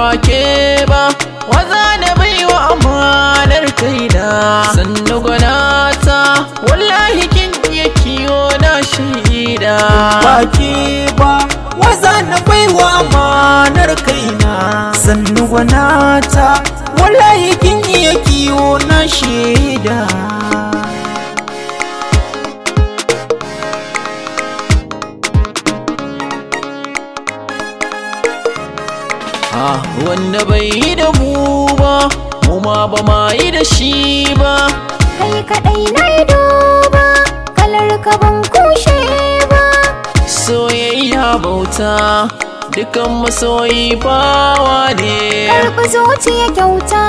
ba ke ba, waza na baiwa amanar kaina. Sannu gwanata, wallahi kin iya kiwo na shaida. Ba ke ba, waza na baiwa amanar kaina. Sannu gwanata, wallahi kin iya kiwo na shaida. Wanda bai yi da mu ba, mu ma ba ma yi da shi ba. Kai kaɗai na yi duba, kalar ka ban kushe ba. Soyayya bauta, dukan masoyi bawa ne. Karɓi zuciya kyauta,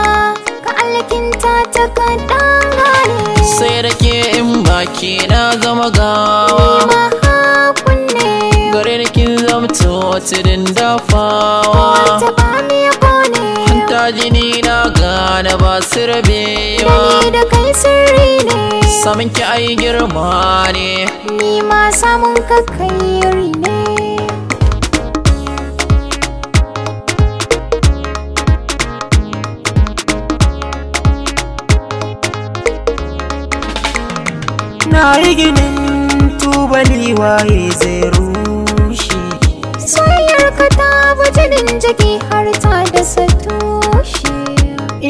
ka alkinta ta ka dangane. Sai da ke in baki na zama gawa, Ni ma hakun ne, gare da kin zamto tudun dafawa. wata ba mi ya kone. Hanta jini na gane ba su rabewa, Ni da kai sirri ne, samun ki ai girma ne. ni ma samun ka kairi ne. Na yi ginin tubali waye zai rushe. Soyayyar ka ta bi jinin jiki har ta dasa tushe.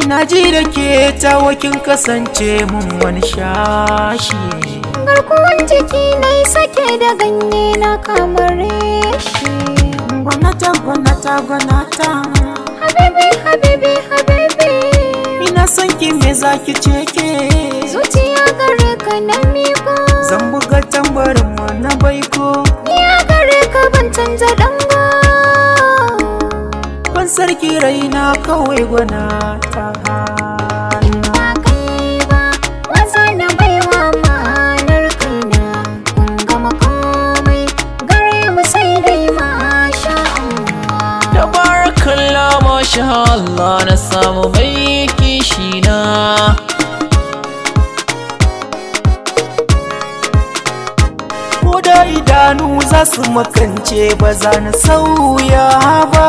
Ina ji da ke tawakin kasance mun wani shashi. Garkuwan jiki na yi sake da ganye na kamar reshe. Gwanata, gwanata, gwanata. Habibi, habibi, habibi, Ina son ki me zaki ce ke. zuciya gare ka na miko. Zan buga tambarin mu na baiko. Ni a gare ka ban canza dango. Ban sarki raina kawai gwanata. Ba kai ba, waza na baiwa ma'anar kaina. Kun gama komai, gare mu sai dai masha Allah. Tabarakallah, masha Allah, na samu mai kishina. Ko da idanu za su makance ba za na sauya ba.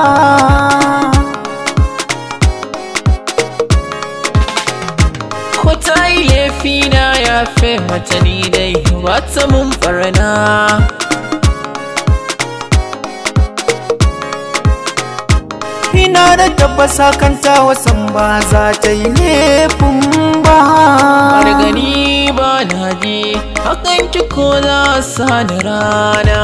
Ko ta yi laifi na ya fi mata ni dai ba ta mun barna. Ina da tabbasa kanta wasan ba za ta yi laifin ba. Har gani ba na ji, hakan ki ko za sa da rana.